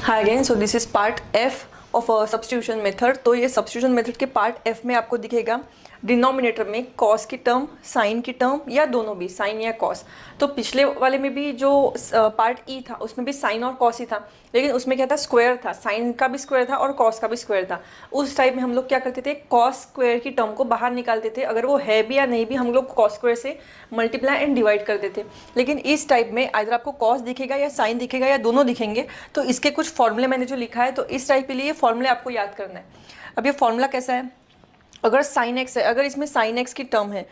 Hi again, so this is part F of substitution method. तो ये substitution method के part F में आपको दिखेगा डिनोमिनेटर में कॉस की टर्म, साइन की टर्म या दोनों भी, साइन या कॉस। तो पिछले वाले में भी जो पार्ट ई था उसमें भी साइन और कॉस ही था, लेकिन उसमें क्या था, स्क्वायर था, साइन का भी स्क्वायर था और कॉस का भी स्क्वायर था। उस टाइप में हम लोग क्या करते थे, कॉस स्क्वायर की टर्म को बाहर निकालते थे, अगर वो है भी या नहीं भी हम लोग कॉस स्क्वायर से मल्टीप्लाई एंड डिवाइड करते थे। लेकिन इस टाइप में आइदर आपको कॉस दिखेगा या साइन दिखेगा या दोनों दिखेंगे। तो इसके कुछ फॉर्मूले मैंने जो लिखा है, तो इस टाइप के लिए फॉर्मूले आपको याद करना है। अब ये फॉर्मूला कैसा है, अगर साइन एक्स है, अगर इसमें साइन एक्स की टर्म है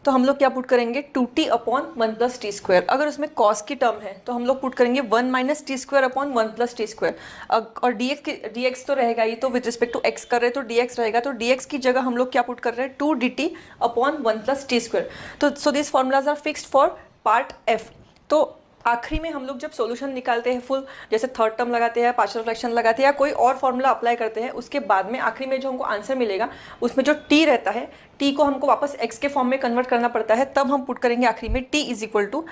तो हम लोग क्या पुट करेंगे, 2t upon 1 plus t square. अगर उसमें कॉस की टर्म है तो हम लोग पुट करेंगे 1 minus T square upon 1 plus t square. और dx तो रहेगा ही, तो विद रिस्पेक्ट टू x कर रहे हैं तो dx रहेगा, तो dx की जगह हम लोग क्या पुट कर रहे हैं, 2 dt upon 1 plus t square. तो so this formulas are fixed for part F. तो आखिरी में हम लोग जब सॉल्यूशन निकालते हैं फुल, जैसे थर्ड टर्म लगाते हैं, पार्शियल फ्रैक्शन लगाते हैं या कोई और फॉर्मूला अप्लाई करते हैं, उसके बाद में आखिरी में जो हमको आंसर मिलेगा उसमें जो t रहता है, t को हमको वापस x के फॉर्म में कन्वर्ट करना पड़ता है, तब हम पुट करेंगे आखिरी में t is equal to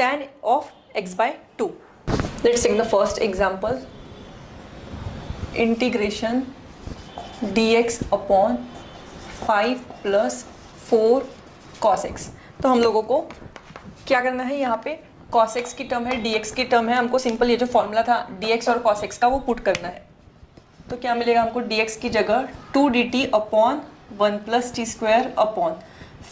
tan of x by 2। Let's take the first example, integration dx upon 5 plus 4 cos x। तो हम लोगों को क्या करना है, यहाँ पे cos x की टर्म है, dx की टर्म है, हमको सिंपल ये जो फॉर्मूला था dx और cos x का वो पुट करना है। तो क्या मिलेगा हमको, dx की जगह 2 dt upon 1 plus t square upon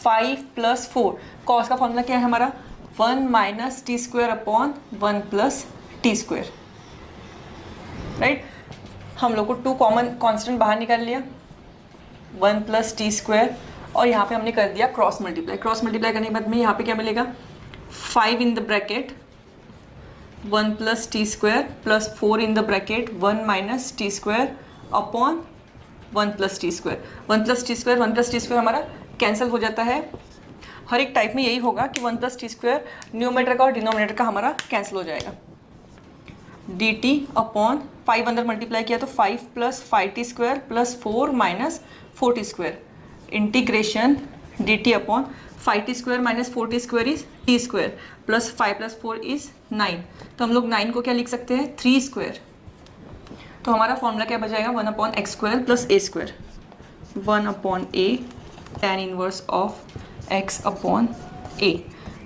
5 plus 4। cos का फॉर्मूला क्या है हमारा, 1 minus T square upon 1 plus t square, right. हम लोग को 2 कॉमन कॉन्स्टेंट बाहर निकाल लिया, 1 प्लस टी स्क्वायर, और यहाँ पे हमने कर दिया क्रॉस मल्टीप्लाई। क्रॉस मल्टीप्लाई करने के बाद में यहाँ पे क्या मिलेगा, 5 in the bracket 1 plus t square plus 4 in the bracket 1 minus t square upon 1 plus t square। 1 plus t square 1 plus t square हमारा कैंसिल हो जाता है। हर एक टाइप में यही होगा कि 1 plus t square न्यूमरेटर का और डिनोमिनेटर का हमारा कैंसिल हो जाएगा। dt अपॉन 5 अंदर मल्टीप्लाई किया तो 5 plus 5t square plus 4 minus 4t square, integration dt upon 5t square minus 4t square is t square plus 5 plus 4 is 9। तो हम लोग 9 को क्या लिख सकते हैं, 3 स्क्वायर। तो हमारा फॉर्मूला क्या बचाएगा, 1 upon x square plus a square, 1 upon a tan inverse of x upon a,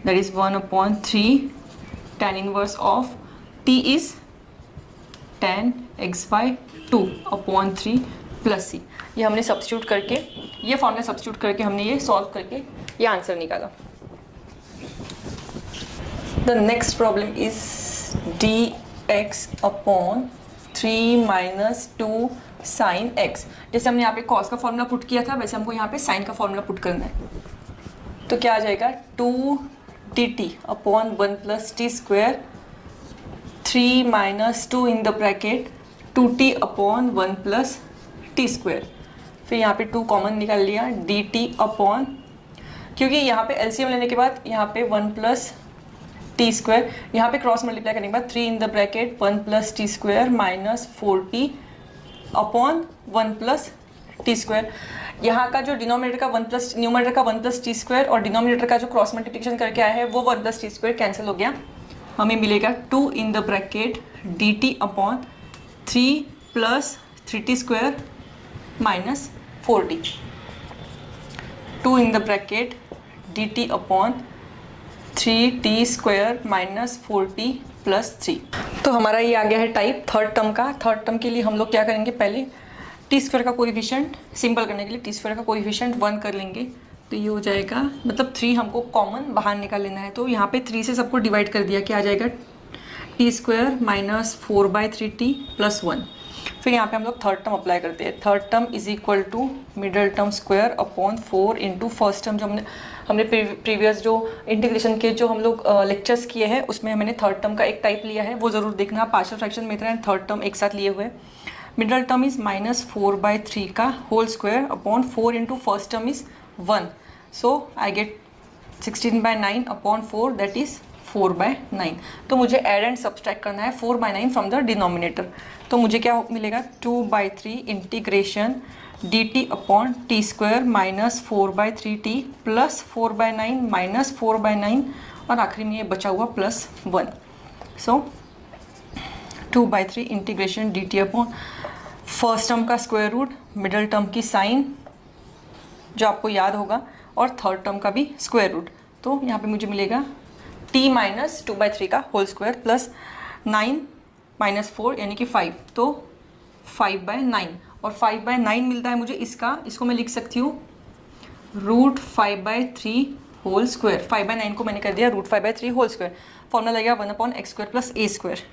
that is 1 upon 3 tan inverse of t is tan x by 2 upon 3 plus c। ये हमने सब्स्टिट्यूट करके, ये formula substitute करके हमने ये solve करके ये answer निकाला। The next problem is dx upon 3 minus 2 sine x। जैसे हमने यहाँ पे cos का फॉर्मूला पुट किया था, वैसे हमको यहाँ पे साइन का फॉर्मूला पुट करना है। तो क्या आ जाएगा, 2 dt upon 1 plus t square, 3 minus 2 in the bracket 2t upon 1 plus t square. फिर यहाँ पे 2 कॉमन निकाल लिया, dt अपॉन, क्योंकि यहाँ पे एलसीएम लेने के बाद यहाँ पे 1 प्लस टी स्क्वायर, यहाँ पे क्रॉस मल्टीप्लाई करने के बाद 3 in the bracket 1 plus t square minus 4t upon 1 plus t square. यहाँ का जो डिनोमिनेटर का 1 प्लस, न्यूमरेटर का 1 प्लस टी स्क्वायर और डिनोमिनेटर का जो क्रॉस मल्टीप्लिकेशन करके आया है वो 1 प्लस टी स्क्वायर कैंसिल हो गया। हमें मिलेगा 2 in the bracket dt upon 3 plus 3t square minus 4t, 2 in the bracket dt upon 3t square minus 4t plus 3। तो हमारा ये आ गया है टाइप थर्ड टर्म का। थर्ड टर्म के लिए हम लोग क्या करेंगे, पहले टी स्क्वायर का कोएफिशिएंट सिंपल करने के लिए टी स्क्वायर का कोएफिशिएंट 1 कर लेंगे, तो ये हो जाएगा, मतलब 3 हमको कॉमन बाहर निकाल लेना है। तो यहाँ पे 3 से सबको डिवाइड कर दिया, क्या आ जाएगा, T square minus 4/3t plus 1। फिर यहाँ पे हम लोग थर्ड टर्म अप्लाई करते हैं। Third term is equal to middle term square upon 4 into first term. जो हमने प्रीवियस जो इंटीग्रेशन के जो हम लोग लेक्चर्स किए हैं उसमें मैंने थर्ड टर्म का एक टाइप लिया है, वो ज़रूर देखना, partial fraction method and third term एक साथ लिए हुए। मिडल टर्म इज माइनस 4/3 का whole square upon 4 into first term is 1, so I get 16/9 upon 4, that is 4/9। तो मुझे एड एंड सब्सट्रैक्ट करना है 4/9 फ्रॉम द डिनोमिनेटर। तो मुझे क्या मिलेगा, 2/3 integration dt upon T square minus 4/3t plus 4/9 minus 4/9 और आखिरी में ये बचा हुआ +1। सो 2/3 integration dt upon first term का स्क्वायर रूट, मिडल टर्म की साइन जो आपको याद होगा, और थर्ड टर्म का भी स्क्वायर रूट। तो यहाँ पे मुझे मिलेगा t माइनस 2/3 का होल स्क्वायर प्लस 9 माइनस 4 यानी कि 5, तो 5/9, और 5/9 मिलता है मुझे इसको मैं लिख सकती हूँ रूट 5/3 होल स्क्वायर। 5/9 को मैंने कर दिया रूट 5/3 होल स्क्वायर। फॉर्मूला लगेगा 1/x² plus a²,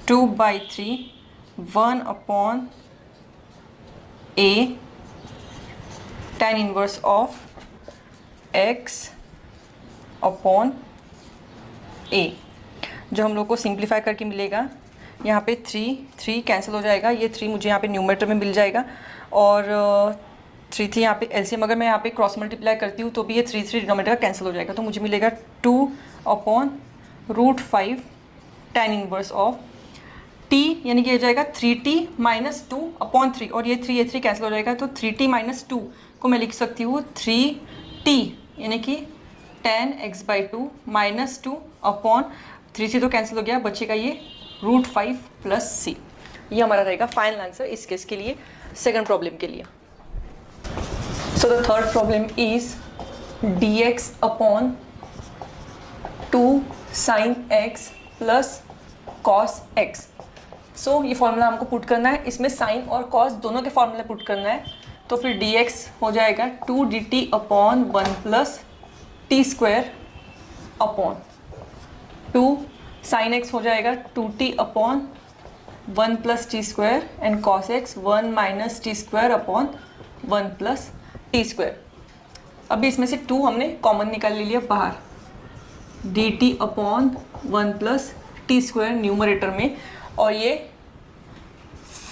2/3 1/a tan inverse of x upon a, जो हम लोग को सिंप्लीफाई करके मिलेगा यहाँ पे 3 कैंसिल हो जाएगा, ये 3 मुझे यहाँ पे न्यूमरेटर में मिल जाएगा, और 3 यहाँ पे एलसीएम अगर मैं यहाँ पे क्रॉस मल्टीप्लाई करती हूँ तो भी ये 3 डिनोमिनेटर कैंसिल हो जाएगा, तो मुझे मिलेगा 2/√5 tan इनवर्स ऑफ t, यानी कि ये जाएगा 3t माइनस 2/3, और ये 3 कैंसिल हो जाएगा, तो 3t माइनस 2 को मैं लिख सकती हूँ 3t, यानी कि tan x/2 माइनस 2/3 तो कैंसिल हो गया, बचेगा ये √5 प्लस c। ये हमारा रहेगा फाइनल आंसर इस केस के लिए, सेकंड प्रॉब्लम के लिए। So the third problem is dx upon 2 sin x plus cos x। सो ये फॉर्मूला हमको पुट करना है, इसमें साइन और कॉस दोनों के फॉर्मूले पुट करना है, तो फिर dx हो जाएगा 2 dt upon 1 plus t² upon 2 sin x हो जाएगा 2t upon 1 plus t² and cos x 1 minus t² upon 1 plus t²। अभी इसमें से 2 हमने कॉमन निकाल लिया बाहर, dt upon 1 plus t² numerator में, और ये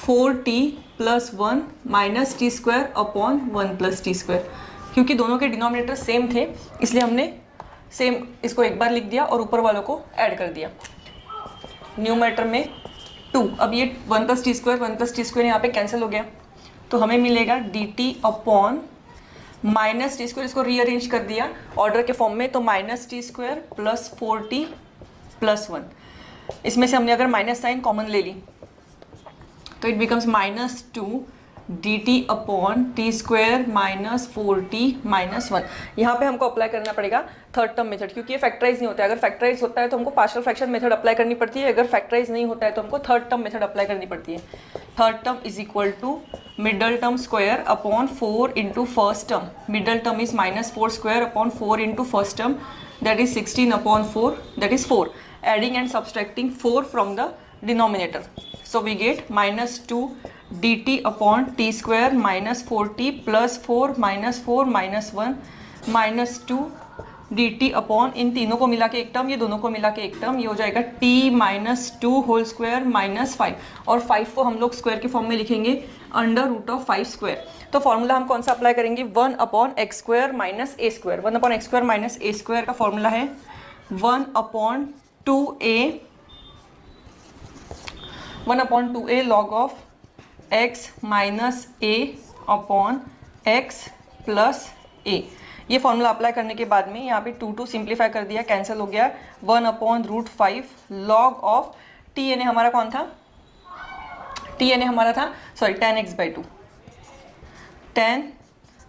4t plus 1 minus t² upon 1 plus t²। क्योंकि दोनों के डिनोमिनेटर सेम थे इसलिए हमने सेम इसको एक बार लिख दिया और ऊपर वालों को ऐड कर दिया। न्यूमरेटर में 2, अब ये 1 प्लस t² यहाँ पे कैंसिल हो गया, तो हमें मिलेगा dt अपॉन माइनस t², इसको रीअरेंज कर दिया ऑर्डर के फॉर्म में, तो minus t² plus 4t plus 1। इसमें से हमने अगर माइनस साइन कॉमन ले ली तो it becomes minus 2 dt upon t² minus 4t minus 1। यहाँ पे हमको अप्लाई करना पड़ेगा थर्ड टर्म मेथड, क्योंकि ये फैक्टराइज नहीं होता है। अगर फैक्टराइज होता है तो हमको पार्शियल फ्रैक्शन मेथड अप्लाई करनी पड़ती है, अगर फैक्टराइज नहीं होता है तो हमको थर्ड टर्म मेथड अप्लाई करनी पड़ती है। Third term is equal to middle term square upon 4 into first term, middle term is -4² upon 4 into first term, that is 16 upon 4, that is 4, adding and subtracting 4 from the denominator, so we get -2 dt upon t² minus 4t plus 4 minus 4 minus 1 minus 2 dt upon इन तीनों को मिला के एक term, ये दोनों को मिला के एक टर्म, ये हो जाएगा t minus 2 whole square minus 5, और 5 को हम लोग स्क्वायर के फॉर्म में लिखेंगे √5²। तो फॉर्मूला हम कौन सा अप्लाई करेंगे, 1/x² minus a²। 1/x² minus a² का फॉर्मूला है 1/2a log of x minus a upon x plus a। ये फॉर्मूला अप्लाई करने के बाद में यहाँ पे 2 सिंप्लीफाई कर दिया, कैंसिल हो गया, 1/√5 लॉग ऑफ t यानी हमारा कौन था, t यानी हमारा था sorry tan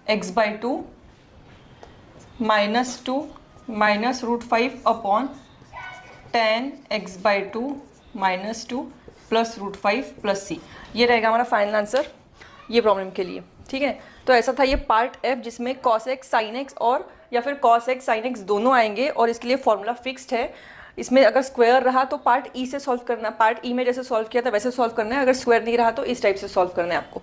x/2 minus 2 minus √5 upon tan x/2 minus 2 plus √5 plus c। ये रहेगा हमारा फाइनल आंसर ये प्रॉब्लम के लिए, ठीक है। तो ऐसा था ये पार्ट f, जिसमें cos x sin x और या फिर cos x sin x दोनों आएंगे, और इसके लिए फॉर्मूला फिक्स्ड है। इसमें अगर स्क्वायर रहा तो पार्ट ई से सॉल्व करना, पार्ट ई में जैसे सॉल्व किया था वैसे सॉल्व करना है, अगर स्क्वायर नहीं रहा तो इस टाइप से सॉल्व करना है आपको।